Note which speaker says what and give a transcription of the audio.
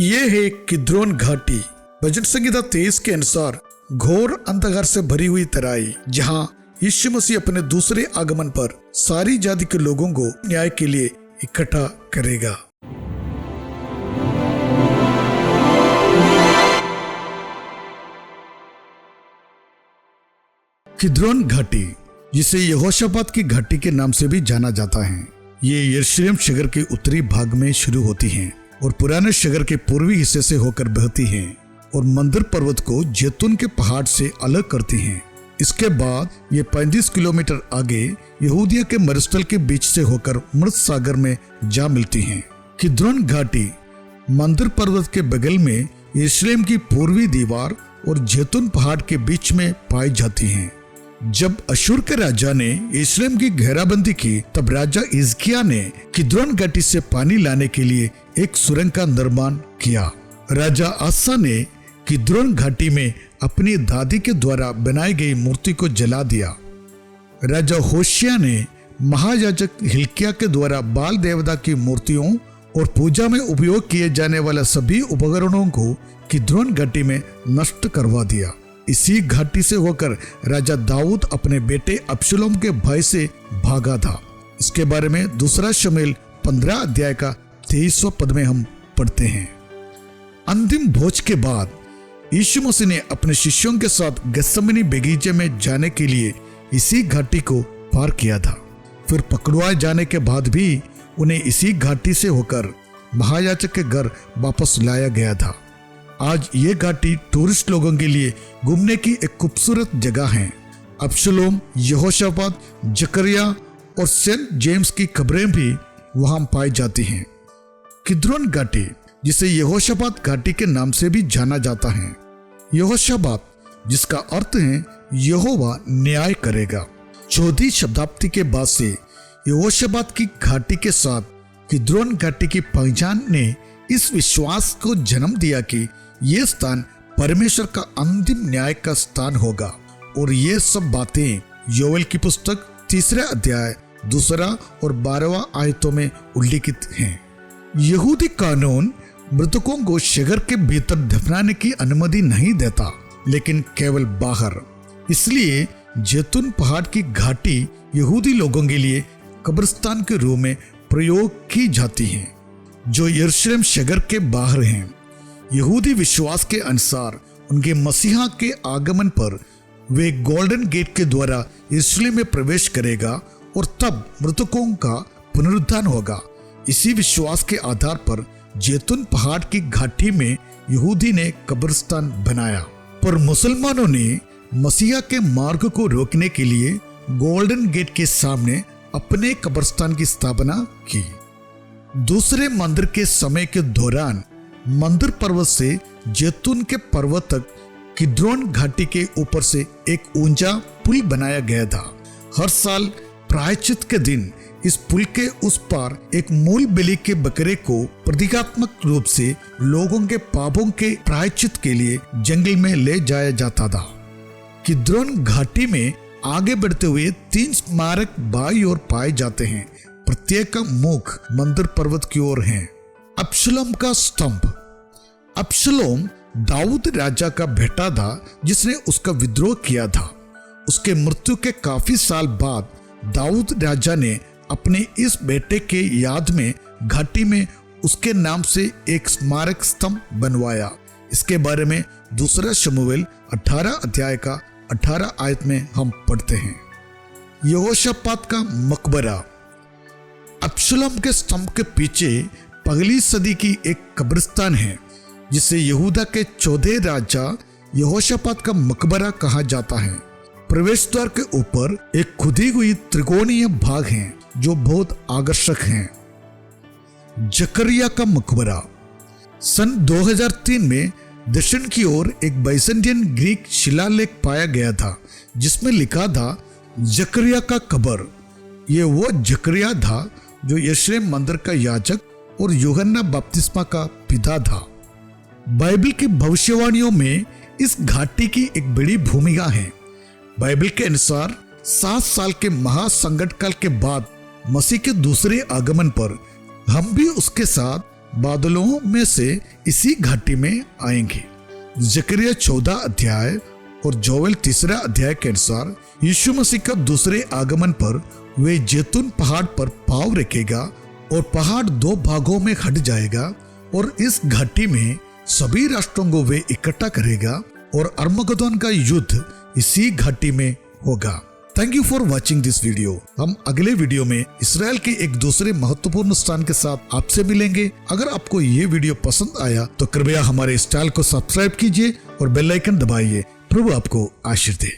Speaker 1: ये है किद्रोन घाटी। भजन संहिता 23 के अनुसार घोर अंधकार से भरी हुई तराई, जहां यीशु मसीह अपने दूसरे आगमन पर सारी जाति के लोगों को न्याय के लिए इकट्ठा करेगा। किद्रोन घाटी, जिसे यहोशापात की घाटी के नाम से भी जाना जाता है, ये यरूशलेम शहर के उत्तरी भाग में शुरू होती है और पुराने शहर के पूर्वी हिस्से से होकर बहती है और मंदिर पर्वत को जैतून के पहाड़ से अलग करती है। इसके बाद ये 35 किलोमीटर आगे यहूदिया के मरुस्थल के बीच से होकर मृत सागर में जा मिलती है। किद्रोन घाटी मंदिर पर्वत के बगल में यरूशलेम की पूर्वी दीवार और जैतून पहाड़ के बीच में पाई जाती है। जब अशूर के राजा ने यरूशलेम की घेराबंदी की, तब राजा हिजकिय्याह ने किद्रोन घाटी से पानी लाने के लिए एक सुरंग का निर्माण किया। राजा आसा ने किद्रोन घाटी में अपनी दादी के द्वारा बनाई गई मूर्ति को जला दिया। राजा होशिया ने महायाजक हिल्किय्याह के द्वारा बाल देवता की मूर्तियों और पूजा में उपयोग किए जाने वाला सभी उपकरणों को किद्रोन घाटी में नष्ट करवा दिया। इसी घाटी से होकर राजा दाऊद अपने बेटे अबशालोम के भय से भागा था। इसके बारे में दूसरा शमूएल 15 अध्याय का 23वां पद में हम पढ़ते हैं। अंतिम भोज के बाद यीशु मसीह ने अपने शिष्यों के साथ गत्सेमनी बगीचे में जाने के लिए इसी घाटी को पार किया था। फिर पकड़वाए जाने के बाद भी उन्हें इसी घाटी से होकर महायाजक के घर वापस लाया गया था। आज ये घाटी टूरिस्ट लोगों के लिए घूमने की एक खूबसूरत जगह है। अबशालोम, यहोशापात, जकरिया और सेंट जेम्स की कब्रें भी वहां पाई जाती हैं। किद्रोन घाटी, जिसे यहोशापात घाटी के नाम से भी जाना जाता है, यहोशापात जिसका अर्थ है यहोवा न्याय करेगा। 14वीं शताब्दी के बाद से यहोशापात की घाटी के साथ किद्रोन घाटी की पहचान ने इस विश्वास को जन्म दिया कि ये स्थान परमेश्वर का अंतिम न्याय का स्थान होगा। और ये सब बातें योएल की पुस्तक 3 अध्याय 2 और 12 आयतों में उल्लिखित हैं। यहूदी कानून मृतकों को शहर के भीतर दफनाने की अनुमति नहीं देता, लेकिन केवल बाहर। इसलिए जैतून पहाड़ की घाटी यहूदी लोगों के लिए कब्रिस्तान के रूप में प्रयोग की जाती है, जो यरूशलेम शहर के बाहर हैं। यहूदी विश्वास के अनुसार उनके मसीहा के आगमन पर वे गोल्डन गेट के द्वारा यरूशलेम में प्रवेश करेगा और तब मृतकों का पुनरुत्थान होगा। इसी विश्वास के आधार पर जैतून पहाड़ की घाटी में यहूदी ने कब्रिस्तान बनाया, पर मुसलमानों ने मसीहा के मार्ग को रोकने के लिए गोल्डन गेट के सामने अपने कब्रिस्तान की स्थापना की। दूसरे मंदिर के समय के दौरान मंदिर पर्वत से जैतून के पर्वत तक किद्रोन घाटी के ऊपर से एक ऊंचा पुल बनाया गया था। हर साल प्रायश्चित के दिन इस पुल के उस पार एक मूल बलि के बकरे को प्रतीकात्मक रूप से लोगों के पापों के प्रायश्चित के लिए जंगल में ले जाया जाता था। किद्रोन घाटी में आगे बढ़ते हुए 3 स्मारक बाईं ओर पाए जाते हैं। प्रत्येक का मुख मंदिर पर्वत की ओर है। अबशालोम का स्तंभ। अबशालोम दाऊद राजा का बेटा था, जिसने उसका विद्रोह किया था। उसके मृत्यु के काफी साल बाद दाऊद राजा ने अपने इस बेटे के याद में घाटी में उसके नाम से एक स्मारक स्तंभ बनवाया। इसके बारे में दूसरा शमूएल 18 अध्याय का 18 आयत में हम पढ़ते हैं। यहोशापात का मकबरा। अबशालोम के स्तंभ के पीछे पगली सदी की एक कब्रिस्तान है, जिसे यहूदा के 14 राजा यहोशापात का मकबरा कहा जाता है। प्रवेश द्वार के ऊपर एक खुदी हुई त्रिकोणीय भाग है, जो बहुत आकर्षक है। जकरिया का मकबरा। सन 2003 में दक्षिण की ओर एक बाइजेंटियन ग्रीक शिलालेख पाया गया था, जिसमें लिखा था जकरिया का कब्र। ये वो जकरिया था जो यरूशलेम मंदिर का याजक और यूहन्ना बपतिस्मा का पिता था। बाइबल की भविष्यवाणियों में इस घाटी की एक बड़ी भूमिका है। बाइबल के अनुसार 7 साल के महासंकट काल के बाद मसीह के दूसरे आगमन पर हम भी उसके साथ बादलों में से इसी घाटी में आएंगे। जकरिया 14 अध्याय और जोएल 3 अध्याय के अनुसार यीशु मसीह का दूसरे आगमन पर वे जैतून पहाड़ पर पांव रखेगा और पहाड़ 2 भागों में हट जाएगा और इस घाटी में सभी राष्ट्रों को वे इकट्ठा करेगा और अर्मगदोन का युद्ध इसी घाटी में होगा। Thank you for watching this video. हम अगले वीडियो में इसराइल के एक दूसरे महत्वपूर्ण स्थान के साथ आपसे मिलेंगे। अगर आपको ये वीडियो पसंद आया तो कृपया हमारे इस चैनल को सब्सक्राइब कीजिए और बेल आइकन दबाइए। प्रभु आपको आशीष दे।